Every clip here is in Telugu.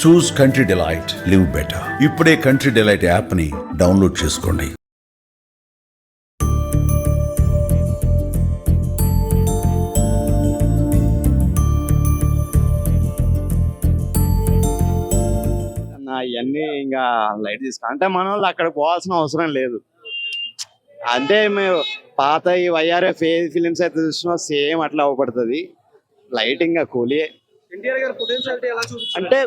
చూస్ కంట్రీ డిలైట్, లివ్ బెటర్. ఇప్పుడే కంట్రీ డిలైట్ యాప్ ని డౌన్లోడ్ చేసుకోండి. ఇవన్నీ ఇంకా లైట్ తీసుకో అంటే మన వాళ్ళు అక్కడ పోవాల్సిన అవసరం లేదు. అంటే మేము పాత ఈ వైఆర్ఎఫ్ ఏ ఫిలిమ్స్ అయితే చూసినా సేమ్ అట్లా అవపడుతుంది. లైటింగ్ కూలీ అంటే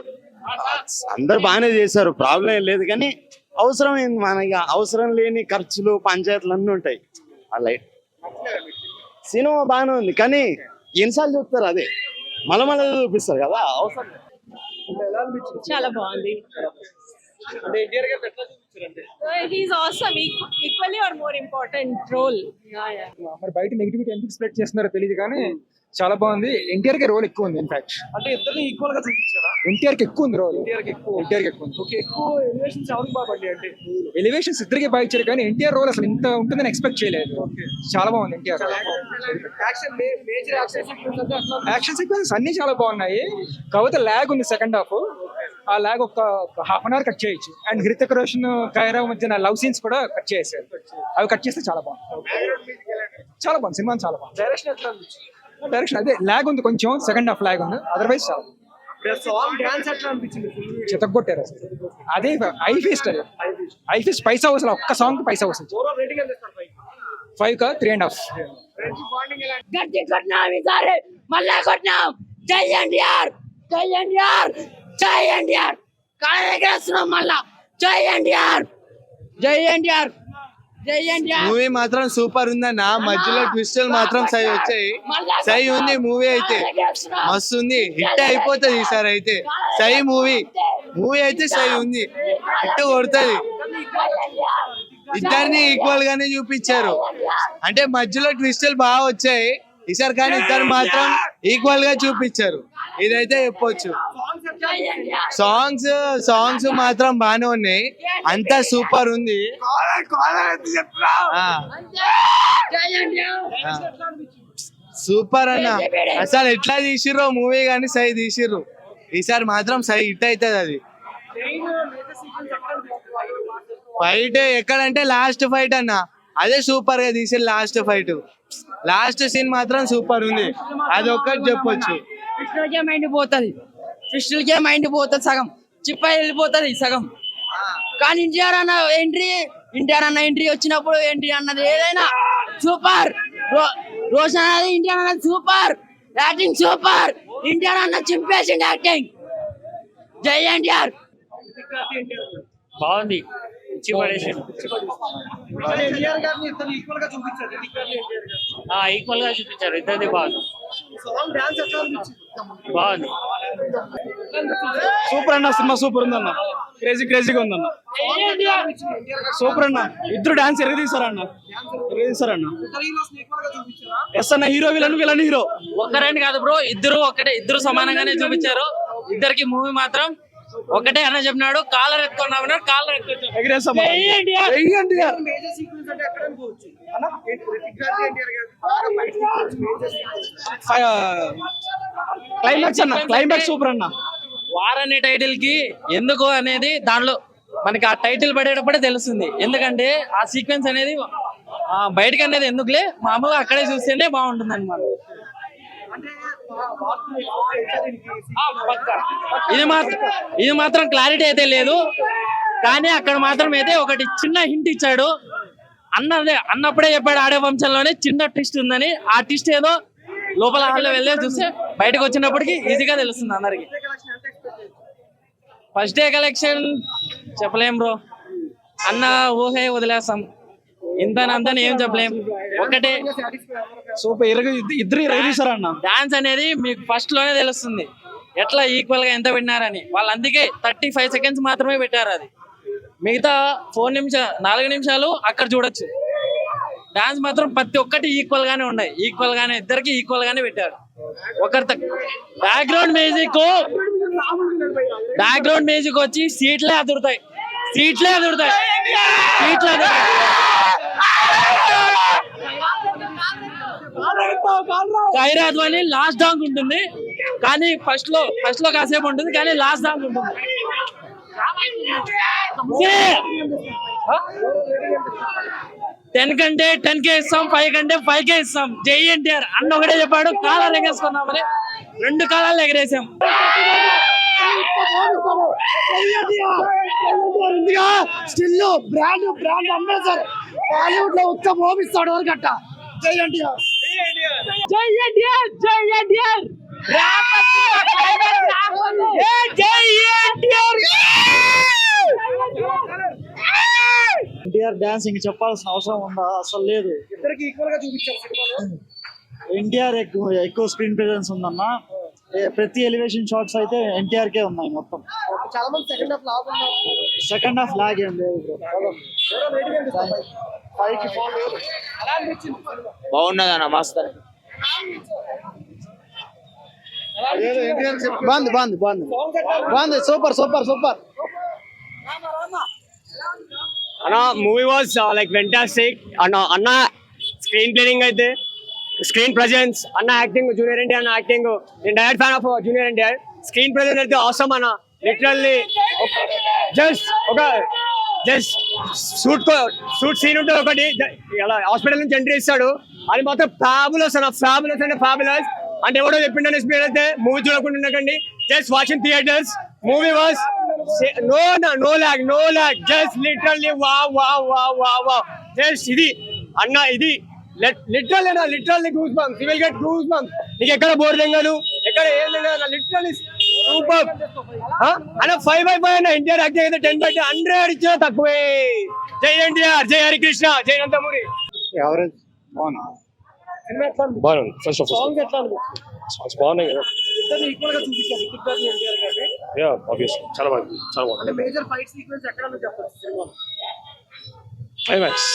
అందరు బాగానే చేశారు, ప్రాబ్లం ఏం లేదు. కానీ అవసరం ఏంది మనకి, అవసరం లేని ఖర్చులు పంచాయతీలు అన్నీ ఉంటాయి. ఆ లైట్ సినిమా బాగానే ఉంది కానీ ఎన్నిసార్లు చూస్తారు, అదే మళ్ళీ చూపిస్తారు కదా. అవసరం చాలా బాగుంది. He's awesome, equally or more important role. మరి బయట నెగిటివిటీ ఎందుకు స్ప్రెడ్ చేస్తున్నారో తెలియదు కానీ చాలా బాగుంది. ఎన్టీఆర్ కి రోల్ ఎక్కువ ఉంది. ఇన్ఫాక్ట్ అంటే ఇద్దరు ఈక్వల్ గా చూపించారా? ఎన్టీఆర్ కి ఎక్కువ ఉంది రోల్. ఎన్టీఆర్ కి ఎక్కువ ఉంది. ఓకే, ఎక్కువ ఎలివేషన్స్ ఎవరికి బాగుంది అంటే ఎలివేషన్స్ ఇద్దరికి బాగా ఇచ్చారు కానీ ఎన్టీఆర్ రోల్ అసలు ఇంత ఉంటుందని ఎక్స్పెక్ట్ చేయలేదు. చాలా బాగుంది NTR. Action major action sequence అన్ని చాలా బాగున్నాయి. కాకపోతే ల్యాగ్ ఉంది సెకండ్ హాఫ్. ఆ ల్యాగ్ ఒక హాఫ్ అన్ అవర్ కట్ చేయొచ్చు. అండ్ హృతిక్ రోషన్ కైరా మధ్య లవ్ సీన్స్ కూడా కట్ చేశారు. అవి కట్ చేస్తే చాలా బాగుంది. చాలా బాగుంది సినిమా, చాలా బాగుంది. డైరెక్షన్ ఎట్లా డైరెక్షన్ అదే ల్యాగ్ ఉంది, కొంచెం సెకండ్ హాఫ్ ల్యాగ్ ఉంది. అదర్వైజ్ చాలా సాంగ్ డాన్స్ ఎట్లా అనిపించింది? చితగొట్టారు అసలు. అదే ఐ ఫీస్ట్, అది ఐ ఫీస్ట్ పైసా అసలు ఒక్క సాంగ్ పైసా వస్తుంది. ఓవరాల్ రేటింగ్ ఎంత ఇస్తారు? 5 కా 3.5. గట్టి కొట్టినాం ఈసారి, మళ్ళా కొట్టినాం. జై ఎన్టీఆర్, జై ఎన్టీఆర్, జై ఎన్టీఆర్. కాళేశ్వరం మళ్ళా జై ఎన్టీఆర్, జై ఎన్టీఆర్, జై ఎన్టీఆర్. మూవీ మాత్రం సూపర్ ఉందన్న. మధ్యలో ట్విస్టులు మాత్రం సై వచ్చాయి. సై ఉంది మూవీ అయితే, మస్తు ఉంది. హిట్ అయిపోతుంది ఈసారి అయితే. సై మూవీ అయితే సై ఉంది, హిట్ కొడుతుంది. ఇద్దరిని ఈక్వల్ గానే చూపించారు. అంటే మధ్యలో ట్విస్టులు బాగా వచ్చాయి ఈసారి, కానీ ఇద్దరు మాత్రం ఈక్వల్ గా చూపించారు. ఇదైతే చెప్పొచ్చు. సాంగ్స్ మాత్రం బాగానే ఉన్నాయి. అంతా సూపర్ ఉంది. సూపర్ అన్న. అసలు ఎట్లా తీసిర్రో మూవీ కానీ సై తీసిర్రు. ఈసారి మాత్రం సై హిట్ అవుతుంది. అది ఫైట్ ఎక్కడంటే లాస్ట్ ఫైట్ అన్న, అదే సూపర్ గా తీసి లాస్ట్ సీన్ మాత్రం సూపర్ ఉంది. అది ఒక్కటి చెప్పొచ్చు. కృష్ణుడికే మైండ్ పోతుంది సగం, చిప్ప వెళ్ళిపోతుంది సగం. కానీ ఎన్టీఆర్ అన్న ఎంట్రీ వచ్చినప్పుడు ఎన్టీఆర్ అన్నది ఏదైనా సూపర్. రోషన్ అన్నది ఎన్టీఆర్ అన్నది సూపర్. Acting super. ఎన్టీఆర్ అన్న చింపేసింది యాక్టింగ్. జై ఎన్టీఆర్. బాగుంది. ఎన్టీఆర్ గారిని ఇద్దరు ఈక్వల్ గా చూపించారు. ఈక్వల్ గా చూపించారు. ఇద్దరిది బాగుంది. సాంగ్ డాన్స్ ఎట్లా అనిపించింది? బాగుంది. సూపర్ అన్న, సినిమా సూపర్ ఉందన్న. క్రేజీగా ఉందన్న. సూపర్ అన్న. ఇద్దరు డాన్స్ ఎరగదీశారన్న. ఎస్ అన్న, హీరో విలన్ హీరో ఒక్కరండి కాదు బ్రో, ఇద్దరు ఒకటే. ఇద్దరు సమానంగానే చూపించారు. ఇద్దరికి మూవీ మాత్రం ఒకటే అన్న చెప్పినాడు. కాలర్ ఎత్తుకున్నామన్నాడు, కాలర్ క్లైమాక్స్ సూపర్ అన్న. వార్ అనే టైటిల్ కి ఎందుకు అనేది దానిలో మనకి ఆ టైటిల్ పడేటప్పుడే తెలుస్తుంది. ఎందుకంటే ఆ సీక్వెన్స్ అనేది బయటకు అనేది ఎందుకులే, మామూలుగా అక్కడే చూస్తేనే బాగుంటుంది అనమాట. ఇది మాత్రం క్లారిటీ అయితే లేదు, కానీ అక్కడ మాత్రం అయితే ఒకటి చిన్న హింట్ ఇచ్చాడు. అన్నప్పుడే చెప్పాడు ఆడే వంశంలోనే చిన్న ట్విస్ట్ ఉందని. ఆ ట్విస్ట్ ఏదో లోపల హాల్లో వెళ్ళే చూస్తే బయటకు వచ్చినప్పటికీ ఈజీగా తెలుస్తుంది అందరికి. ఫస్ట్ డే కలెక్షన్ చెప్పలేం బ్రో, అన్న ఊహే వదిలేస్తాం. ఇంతని ఏం చెప్పలేం. ఒకటే సూపర్. ఇద్దరు అన్న. డాన్స్ అనేది మీకు ఫస్ట్ లోనే తెలుస్తుంది ఎట్లా ఈక్వల్ గా ఎంత పెట్టినారని. వాళ్ళు అందుకే 35 సెకండ్స్ మాత్రమే పెట్టారు. అది మిగతా 4 నిమిషాలు అక్కడ చూడొచ్చు. డాన్స్ మాత్రం ప్రతి ఒక్కటి ఈక్వల్ గానే ఉన్నాయి. ఇద్దరికి ఈక్వల్ గానే పెట్టారు. బ్యాక్గ్రౌండ్ మ్యూజిక్ వచ్చి సీట్లే అదురుతాయి. ఖైరాత్ అని లాస్ట్ డాంగ్ ఉంటుంది. కానీ ఫస్ట్ లో కాసేపు ఉంటుంది, కానీ లాస్ట్ దాకా ఉంటుంది. 10 కంటే 10K ఇస్తాం, 5 కంటే 5K ఇస్తాం. జై ఎన్టీఆర్ అన్న ఒకటే చెప్పాడు, కాలాలు ఎగరేసుకున్నామని 2 కాలాలు ఎగరేసాం. స్టిల్ బ్రాండ్ అంబేద్కర్ బాలీవుడ్ లో ఉత్త మోపిస్తాడు వరకట్ట. జై ఎన్టీఆర్, జై ఎన్టీఆర్, జై ఎన్టీఆర్, జై ఎన్టీఆర్. ఎన్టీఆర్ డాన్స్ ఇంక చెప్పాల్సిన అవసరం ఉందా? అసలు లేదు. ఇద్దరికి ఈక్వల్ గా చూపించారు సినిమాలో. ఎన్టీఆర్ ఎక్కువ స్క్రీన్ ప్రెజెన్స్ ఉందన్న. ప్రతి ఎలివేషన్ షాట్స్ అయితే ఎన్టీఆర్ కే ఉన్నాయి మొత్తం. చాలా మంది సెకండ్ హాఫ్ లాగ్ ఉన్నారు. సెకండ్ హాఫ్ లాగ్ ఏం లేదు బ్రో. బాగున్నదన్న మస్తు. బాగుంది. సూపర్. అన్న మూవీ వాజ్ లైక్ ఫెంటాస్టిక్. అన్న స్క్రీన్ ప్లేయింగ్ అయితే, స్క్రీన్ ప్రెజెన్స్, అన్న యాక్టింగ్, జూనియర్ ఎన్టీఆర్ అన్న యాక్టింగ్. నేను direct fan of junior NTR. Screen presence అయితే అవసరం అన్న. లిటరల్లీ జస్ట్ సూట్ సీన్ ఉంటుంది ఒకటి, అలా హాస్పిటల్ నుంచి ఎంట్రీ ఇస్తాడు, అది మాత్రం ఫ్యాబులస్ అన్న. ఫ్యాబులస్ అంటే ఎవడో చెప్పిండని స్పీడ్ అయితే మూవీ చూడకుండా ఉండకండి. Just watching theatres. Movie was no lag, just literally wow. Just ఇది అన్న, ఇది literally goose bumps. You will get goose bumps. నీకు ఎక్కడ బోర్ లేంగాను, ఎక్కడ ఏం లేంగా, లిటరల్లీ సూపర్ అన్న. 5/5 అన్న. ఎన్టీఆర్ యాక్టింగ్ అయితే 10/100 ఇచ్చినా తక్కువే. జై ఎన్టీఆర్, జై హరికృష్ణ, జై నందమూరి. ఎవరేజ్ బాగుంది. ఫస్ట్ ఆఫ్ ఆల్ సాంగ్స్ బాగున్నాయి కదా. ఇద్దరిని ఈక్వల్ గా చూపించారు రితిక్ గారిని ఎన్టీఆర్ గారిని. యా ఆబ్వియస్లీ చాలా బాగుంది. అంటే మేజర్ ఫైట్ సీక్వెన్స్ ఎక్కడ చెప్పచ్చు సినిమాలో. క్లైమాక్స్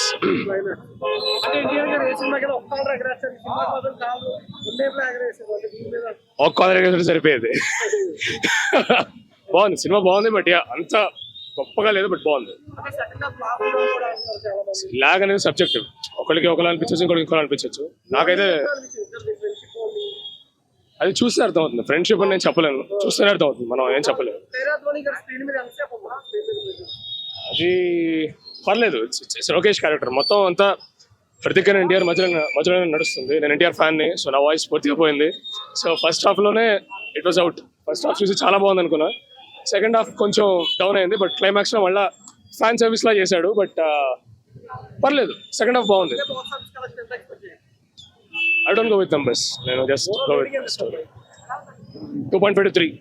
అంటే ఎన్టీఆర్ గారు ఏ సినిమా కదా ఒక్క ఎగరేస్తారు, సినిమా మాత్రం కాదు రెండేపులా ఎగరేస్తారు. అంటే దీని మీద ఒక కాలేజ్ సరిపోయేది. బాగుంది, సినిమా బాగుంది. బట్ అంత గొప్పగా లేదు, బట్ బాగుంది. అంటే సెకండ్ హాఫ్ ఫ్లాప్ కూడా అంటారు చాలా మంది. లాగ్ అనేది సబ్జెక్టివ్. ఒకరికి ఒకలా అనిపించచ్చు, ఇంకోటి అనిపించచ్చు. నాకైతే అది చూస్తే అర్థం అవుతుంది. ఫ్రెండ్షిప్ అని నేను చెప్పలేను, చూస్తేనే అర్థం అవుతుంది. మనం ఏం చెప్పలేము. స్క్రీన్ మీద ఎంతసేపు ఉందా? అది పర్లేదు. లోకేష్ క్యారెక్టర్ మొత్తం అంతా ప్రతిక్ అండ్ ఎన్టీఆర్ మధ్యలో నడుస్తుంది. నేను ఎన్టీఆర్ ఫ్యాన్ని, సో నా వాయిస్ పూర్తిగా పోయింది. సో ఫస్ట్ హాఫ్లోనే it was out. First half చూసి చాలా బాగుంది అనుకున్నా. సెకండ్ హాఫ్ కొంచెం డౌన్ అయింది, బట్ క్లైమాక్స్లో మళ్ళీ ఫ్యాన్ సర్వీస్లా చేశాడు. బట్ పర్లేదు, సెకండ్ హాఫ్ బాగుంది. I don't go with numbers. నేను just go with story. 2.5 to 3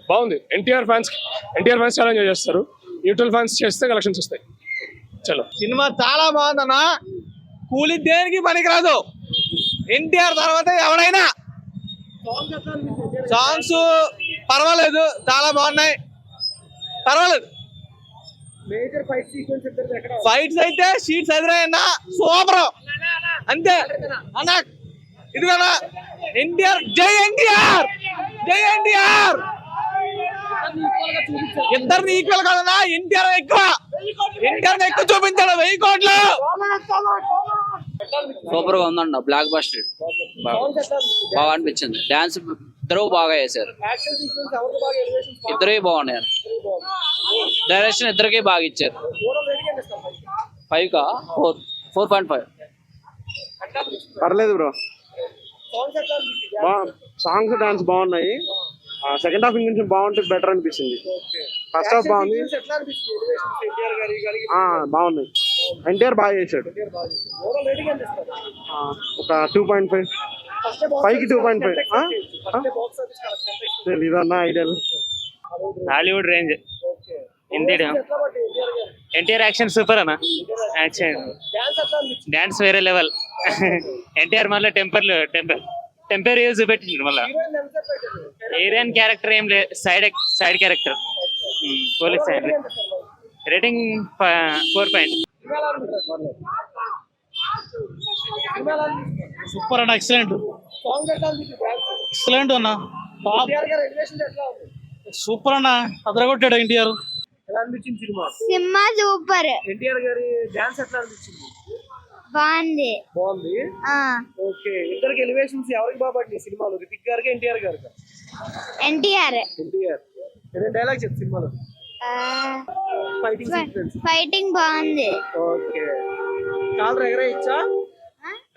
బాగుంది. ఎన్టీఆర్ ఫ్యాన్స్ చాలా ఎంజాయ్ చేస్తారు. న్యూట్రల్ ఫ్యాన్స్ చేస్తే కలెక్షన్స్ వస్తాయి. చలో. సినిమా చాలా బాగుందన్న. కూలి దేనికి పనికిరాదు. ఎన్టీఆర్ తర్వాత ఎవడైనా. సాంగ్స్ పర్వాలేదు, చాలా బాగున్నాయి. పర్వాలేదు. మేజర్ ఫైట్ సీక్వెన్స్ ఎక్కడ? ఫైట్స్ అయితే షీట్స్ ఎదురైనా సూపర్ అంతే అన్న. ఇదిగోనా ఎన్టీఆర్, జై ఎన్టీఆర్, జై ఎన్టీఆర్. ఇద్దరిని ఈక్వల్ కాదన్నా. ఎన్టీఆర్ ఎక్కువ చూపించాడు. 1000 కోట్లు. సూపర్ గా ఉందన్న. బ్లాక్ బస్టర్ బాగా అనిపించింది. డాన్స్ ఇద్దరు బాగా చేశారు. యాక్షన్ సీక్వెన్స్ ఎవరికి బాగా ఎలివేషన్స్ ఇద్దరే బాగున్నాయి. డైరెక్షన్ ఇద్దరికి బాగా ఇచ్చారు. 5కా 4.5. పర్లేదు బ్రో. సాంగ్స్ డాన్స్ బాగున్నాయి. సెకండ్ హాఫ్ కొంచెం బాగుంటే బెటర్ అనిపించింది. ఫస్ట్ హాఫ్ బాగుంది. ఎట్లా అనిపిస్తుంది ఎలివేషన్స్ ఎన్టీఆర్ గారి బాగున్నాయి. ఎన్టీఆర్ బాగా చేశాడు. ఓవరాల్ రేటింగ్ ఎంత ఇస్తారు? ఒక 2.5. 5కి 2.5. ఇదన్నా ideal. Hollywood range. NTR action super అన్న. యాక్షన్ డాన్స్ వేరే లెవెల్. ఎన్టీఆర్ మళ్ళీ టెంపర్ యూజ్ చూపెట్టిండు. మళ్ళీ ఏరియన్ క్యారెక్టర్ ఏం లేదు, side character. Police side. Rating 4. Super అన్న. ఎక్సలెంట్ అన్న. సూపర్ అన్న. అదరగొట్టాడు ఎన్టీఆర్. Cinema super. ఎన్టీఆర్ గారి డాన్స్ ఎట్లా అనిపించింది? బాగుంది. ఓకే. ఇద్దరికి ఎలివేషన్స్ ఎవరికి బాగా పట్టినాయి సినిమాలో, రితిక్ గారికి ఎన్టీఆర్ గారికి? ఎన్టీఆర్ ఎన్టీఆర్ ఏదైనా డైలాగ్ చెప్పు సినిమాలో ఫైటింగ్ సీక్వెన్స్ ఫైటింగ్ బాగుంది. ఓకే కాలర్ ఎగరేయచ్చా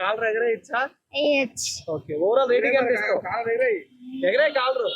కాలర్ ఎగరేయచ్చా వేయచ్చు. ఓకే ఓవరాల్ రేటింగ్ ఎంత ఇస్తావు ఎగరే కాలరు